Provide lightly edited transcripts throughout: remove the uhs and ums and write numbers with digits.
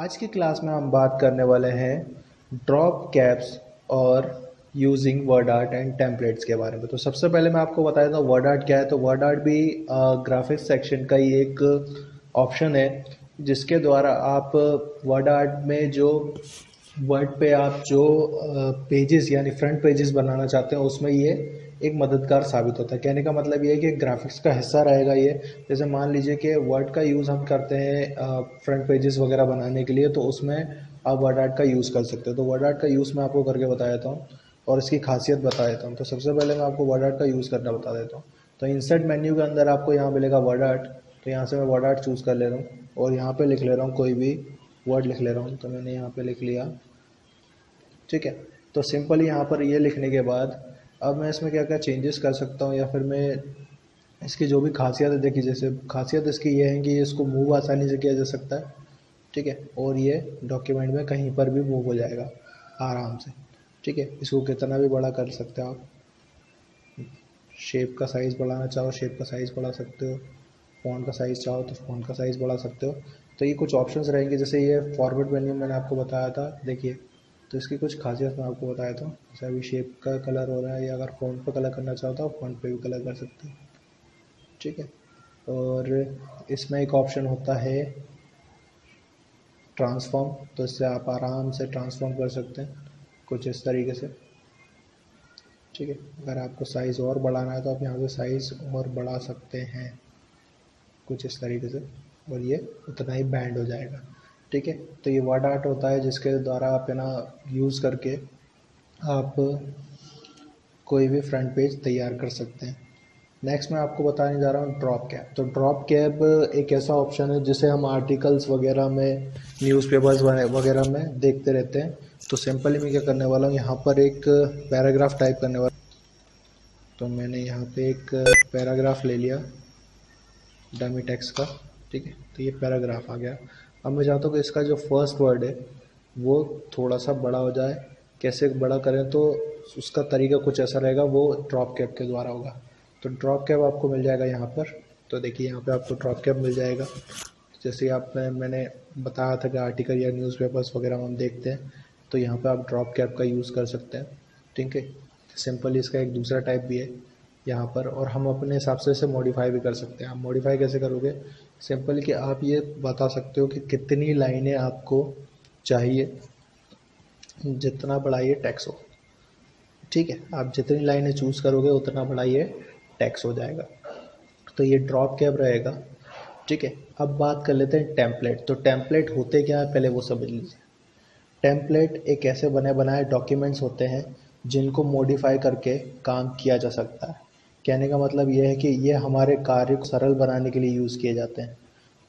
आज की क्लास में हम बात करने वाले हैं ड्रॉप कैप्स और using word art and templates के बारे में। तो सबसे पहले मैं आपको बता देता हूँ वर्ड आर्ट क्या है। तो वर्ड आर्ट भी ग्राफिक्स सेक्शन का ही एक ऑप्शन है जिसके द्वारा आप वर्ड आर्ट में जो वर्ड पे आप जो पेजेस यानी फ्रंट पेजेस बनाना चाहते हैं उसमें ये एक मददगार साबित होता है। कहने का मतलब ये है कि ग्राफिक्स का हिस्सा रहेगा ये। जैसे मान लीजिए कि वर्ड का यूज़ हम करते हैं फ्रंट पेजेस वगैरह बनाने के लिए, तो उसमें आप वर्ड आर्ट का यूज़ कर सकते हो। तो वर्ड आर्ट का यूज़ मैं आपको करके बता देता हूँ और इसकी खासियत बता देता हूँ। तो सबसे पहले मैं आपको वर्ड आर्ट का यूज़ करना बता देता हूँ। तो इंसर्ट मेन्यू के अंदर आपको यहाँ मिलेगा वर्ड आर्ट। तो यहाँ से मैं वर्ड आर्ट चूज़ कर ले रहा हूँ और यहाँ पर लिख ले रहा हूँ, कोई भी वर्ड लिख ले रहा हूँ। तो मैंने यहाँ पर लिख लिया, ठीक है। तो सिंपली यहाँ पर ये लिखने के बाद अब मैं इसमें क्या क्या चेंजेस कर सकता हूँ या फिर मैं इसकी जो भी खासियत है, देखिए जैसे खासियत इसकी ये है कि ये इसको मूव आसानी से किया जा सकता है, ठीक है। और ये डॉक्यूमेंट में कहीं पर भी मूव हो जाएगा आराम से, ठीक है। इसको कितना भी बड़ा कर सकते हो आप। शेप का साइज़ बढ़ाना चाहो शेप का साइज़ बढ़ा सकते हो, फ़ॉन्ट का साइज़ चाहो तो फ़ॉन्ट का साइज़ बढ़ा सकते हो। तो ये कुछ ऑप्शंस रहेंगे। जैसे ये फॉरवर्ड मेन्यू मैंने आपको बताया था, देखिए। तो इसकी कुछ खासियत मैं आपको बताया था। जैसे अभी शेप का कलर हो रहा है या अगर फ़ॉन्ट पे कलर करना चाहो तो आप फ़ॉन्ट पे भी कलर कर सकते हो, ठीक है। और इसमें एक ऑप्शन होता है ट्रांसफॉर्म। तो इससे आप आराम से ट्रांसफॉर्म कर सकते हैं कुछ इस तरीके से, ठीक है। अगर आपको साइज़ और बढ़ाना है तो आप यहाँ से साइज़ और बढ़ा सकते हैं कुछ इस तरीके से, और ये उतना ही बैंड हो जाएगा, ठीक है। तो ये वर्ड आर्ट होता है जिसके द्वारा आप है ना यूज़ करके आप कोई भी फ्रंट पेज तैयार कर सकते हैं। नेक्स्ट मैं आपको बताने जा रहा हूँ ड्रॉप कैप। तो ड्रॉप कैप एक ऐसा ऑप्शन है जिसे हम आर्टिकल्स वगैरह में, न्यूज़पेपर्स वगैरह में देखते रहते हैं। तो सिंपली मैं क्या करने वाला हूँ, यहाँ पर एक पैराग्राफ टाइप करने वाला। तो मैंने यहाँ पे एक पैराग्राफ ले लिया डमी टेक्स्ट का, ठीक है। तो ये पैराग्राफ आ गया। अब मैं चाहता हूँ कि इसका जो फर्स्ट वर्ड है वो थोड़ा सा बड़ा हो जाए। कैसे बड़ा करें, तो उसका तरीका कुछ ऐसा रहेगा, वो ड्रॉप कैप के द्वारा होगा। तो ड्रॉप कैप आपको मिल जाएगा यहाँ पर। तो देखिए यहाँ पे आपको ड्रॉप कैप मिल जाएगा। जैसे मैंने बताया था कि आर्टिकल या न्यूज़पेपर्स वगैरह में हम देखते हैं, तो यहाँ पे आप ड्रॉप कैप का यूज़ कर सकते हैं, ठीक है। सिंपल इसका एक दूसरा टाइप भी है यहाँ पर, और हम अपने हिसाब से इसे मॉडिफाई भी कर सकते हैं। आप मॉडिफाई कैसे करोगे, सिंपल कि आप ये बता सकते हो कि कितनी लाइनें आपको चाहिए, जितना बड़ा ये टेक्स्ट हो, ठीक है। आप जितनी लाइनें चूज़ करोगे उतना बड़ा ये टेक्स्ट हो जाएगा। तो ये ड्रॉप कैप रहेगा, ठीक है। अब बात कर लेते हैं टेम्पलेट। तो टेम्पलेट होते क्या है पहले वो समझ लीजिए। टेम्पलेट एक ऐसे बने बनाए डॉक्यूमेंट्स होते हैं जिनको मॉडिफाई करके काम किया जा सकता है। कहने का मतलब ये है कि ये हमारे कार्य को सरल बनाने के लिए यूज़ किए जाते हैं।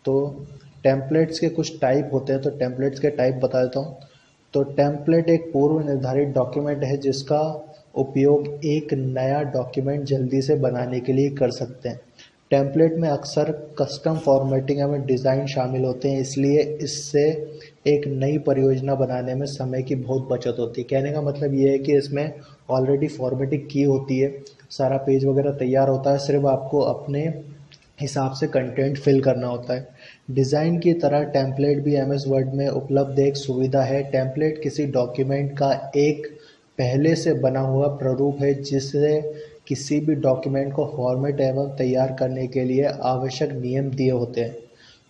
तो टेम्पलेट्स के कुछ टाइप होते हैं, तो टेम्पलेट्स के टाइप बता देता हूँ। तो टेम्पलेट एक पूर्व निर्धारित डॉक्यूमेंट है जिसका उपयोग एक नया डॉक्यूमेंट जल्दी से बनाने के लिए कर सकते हैं। टेम्पलेट में अक्सर कस्टम फॉर्मेटिंग एवं डिज़ाइन शामिल होते हैं, इसलिए इससे एक नई परियोजना बनाने में समय की बहुत बचत होती है। कहने का मतलब ये है कि इसमें ऑलरेडी फॉर्मेटिंग की होती है, सारा पेज वगैरह तैयार होता है, सिर्फ आपको अपने हिसाब से कंटेंट फिल करना होता है। डिज़ाइन की तरह टेम्पलेट भी एमएस वर्ड में उपलब्ध एक सुविधा है। टेम्पलेट किसी डॉक्यूमेंट का एक पहले से बना हुआ प्रारूप है जिससे किसी भी डॉक्यूमेंट को फॉर्मेट एवं तैयार करने के लिए आवश्यक नियम दिए होते हैं।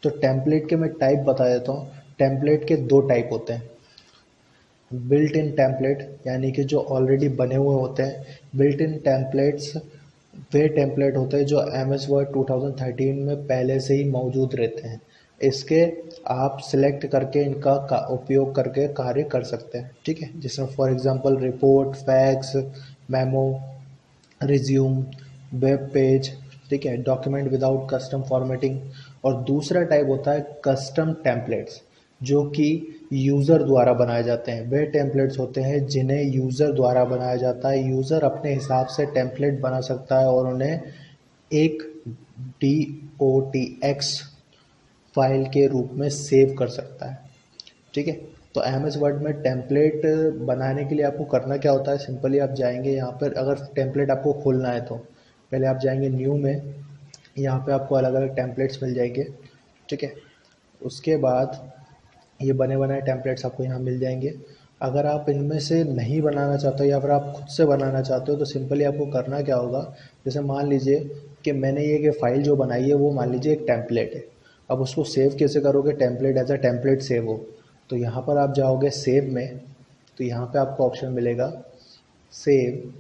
तो टेम्पलेट के मैं टाइप बता देता हूँ। टेम्पलेट के दो टाइप होते हैं, बिल्ट इन टेम्पलेट यानी कि जो ऑलरेडी बने हुए होते हैं। Built in templates way template होते हैं जो एमएस वर्ड 2013 में पहले से ही मौजूद रहते हैं। इसके आप सिलेक्ट करके इनका उपयोग करके कार्य कर सकते हैं, ठीक है। जिसमें for example report, fax, memo, resume, web page, ठीक है। Document without custom formatting. और दूसरा टाइप होता है कस्टम टेम्पलेट्स जो कि यूज़र द्वारा बनाए जाते हैं। वे टेम्पलेट्स होते हैं जिन्हें यूज़र द्वारा बनाया जाता है। यूज़र अपने हिसाब से टेम्पलेट बना सकता है और उन्हें एक DOTX फाइल के रूप में सेव कर सकता है, ठीक है। तो एमएस वर्ड में टेम्पलेट बनाने के लिए आपको करना क्या होता है, सिंपली आप जाएंगे यहाँ पर। अगर टेम्पलेट आपको खोलना है तो पहले आप जाएंगे न्यू में, यहाँ पे आपको अलग अलग टेम्पलेट्स मिल जाएंगे, ठीक है। उसके बाद ये बने बनाए टेम्पलेट्स आपको यहाँ मिल जाएंगे। अगर आप इनमें से नहीं बनाना चाहते हो या फिर आप खुद से बनाना चाहते हो तो सिंपली आपको करना क्या होगा, जैसे मान लीजिए कि मैंने ये फाइल जो बनाई है वो मान लीजिए एक टेम्पलेट है। अब उसको सेव कैसे करोगे, template as a template save हो, तो यहाँ पर आप जाओगे सेव में, तो यहाँ पे आपको ऑप्शन मिलेगा सेव।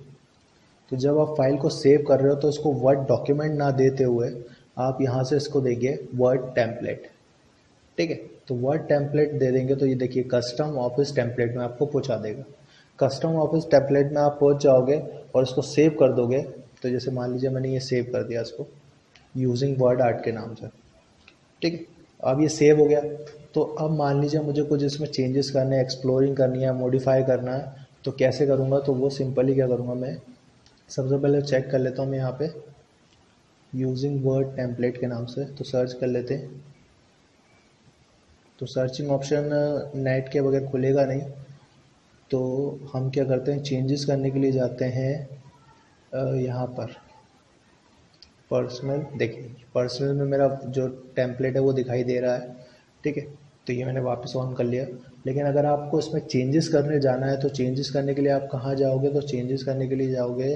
तो जब आप फाइल को सेव कर रहे हो तो इसको वर्ड डॉक्यूमेंट ना देते हुए आप यहाँ से इसको देंगे वर्ड टेम्पलेट। ठीक है, तो वर्ड टेम्पलेट दे देंगे तो ये देखिए कस्टम ऑफिस टेम्पलेट में आपको पहुँचा देगा। कस्टम ऑफिस टेम्पलेट में आप पहुँच जाओगे और इसको सेव कर दोगे। तो जैसे मान लीजिए मैंने ये सेव कर दिया इसको यूजिंग वर्ड आर्ट के नाम से। ठीक है, अब ये सेव हो गया। तो अब मान लीजिए मुझे कुछ इसमें चेंजेस करने हैं, एक्सप्लोरिंग करनी है, मॉडिफाई करना है, तो कैसे करूँगा, तो वो सिंपली क्या करूँगा, मैं सबसे पहले चेक कर लेता हूँ मैं यहाँ पे यूजिंग वर्ड टेम्पलेट के नाम से, तो सर्च कर लेते हैं। तो सर्चिंग ऑप्शन नेट के बगैर खुलेगा नहीं, तो हम क्या करते हैं, चेंजेस करने के लिए जाते हैं यहाँ पर पर्सनल। देखिए पर्सनल में मेरा जो टेम्पलेट है वो दिखाई दे रहा है। ठीक है, तो ये मैंने वापस ऑन कर लिया। लेकिन अगर आपको इसमें चेंजेस करने जाना है तो चेंजेस करने के लिए आप कहाँ जाओगे, तो चेंजेस करने के लिए जाओगे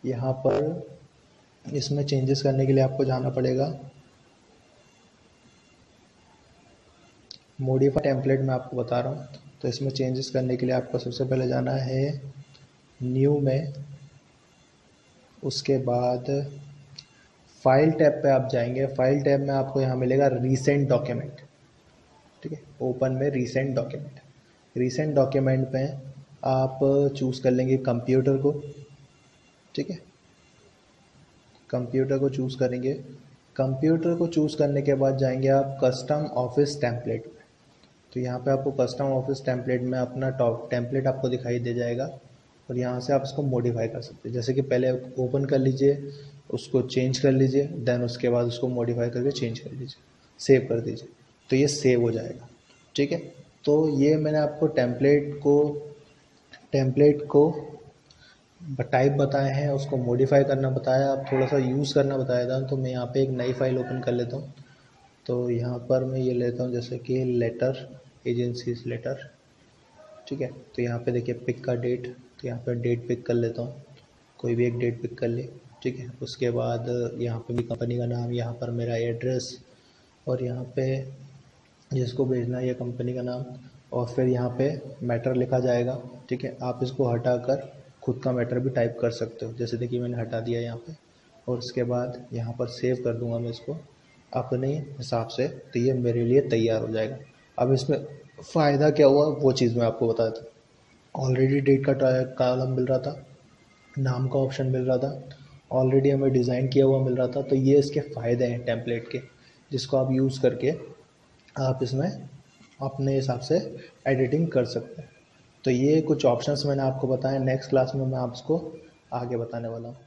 यहाँ पर, इसमें चेंजेस करने के लिए आपको जाना पड़ेगा मॉडिफाई टेम्पलेट में, आपको बता रहा हूँ। तो इसमें चेंजेस करने के लिए आपको सबसे पहले जाना है न्यू में, उसके बाद फाइल टैब पे आप जाएंगे। फाइल टैब में आपको यहाँ मिलेगा रीसेंट डॉक्यूमेंट। ठीक है, ओपन में रीसेंट डॉक्यूमेंट, रीसेंट डॉक्यूमेंट में आप चूज़ कर लेंगे कंप्यूटर को। ठीक है, कंप्यूटर को चूज़ करेंगे। कंप्यूटर को चूज़ करने के बाद जाएंगे आप कस्टम ऑफिस टेम्पलेट में। तो यहाँ पे आपको कस्टम ऑफिस टेम्पलेट में अपना टॉप टेम्पलेट आपको दिखाई दे जाएगा और यहाँ से आप इसको मॉडिफाई कर सकते हैं। जैसे कि पहले ओपन कर लीजिए, उसको चेंज कर लीजिए, देन उसके बाद उसको मॉडिफाई करके चेंज कर लीजिए, सेव कर दीजिए, तो ये सेव हो जाएगा। ठीक है, तो ये मैंने आपको टेम्पलेट को टाइप बताए हैं, उसको मॉडिफाई करना बताया, अब थोड़ा सा यूज़ करना बताया था। तो मैं यहाँ पे एक नई फाइल ओपन कर लेता हूँ। तो यहाँ पर मैं ये लेता हूँ जैसे कि लेटर, एजेंसीज लेटर। ठीक है, तो यहाँ पे देखिए पिक का डेट, तो यहाँ पे डेट पिक कर लेता हूँ, कोई भी एक डेट पिक कर ले। ठीक है, उसके बाद यहाँ पे भी कंपनी का नाम, यहाँ पर मेरा एड्रेस, और यहाँ पे जिसको भेजना है ये कंपनी का नाम, और फिर यहाँ पे मैटर लिखा जाएगा। ठीक है, आप इसको हटाकर खुद का मैटर भी टाइप कर सकते हो, जैसे देखिए मैंने हटा दिया यहाँ पे, और उसके बाद यहाँ पर सेव कर दूंगा मैं इसको अपने हिसाब से, तो ये मेरे लिए तैयार हो जाएगा। अब इसमें फ़ायदा क्या हुआ वो चीज़ मैं आपको बता देता हूँ। ऑलरेडी डेट का कॉलम मिल रहा था, नाम का ऑप्शन मिल रहा था, ऑलरेडी हमें डिज़ाइन किया हुआ मिल रहा था। तो ये इसके फ़ायदे हैं टेम्पलेट के, जिसको आप यूज़ करके आप इसमें अपने हिसाब से एडिटिंग कर सकते हैं। तो ये कुछ ऑप्शंस मैंने आपको बताए, नेक्स्ट क्लास में मैं आपको आगे बताने वाला हूँ।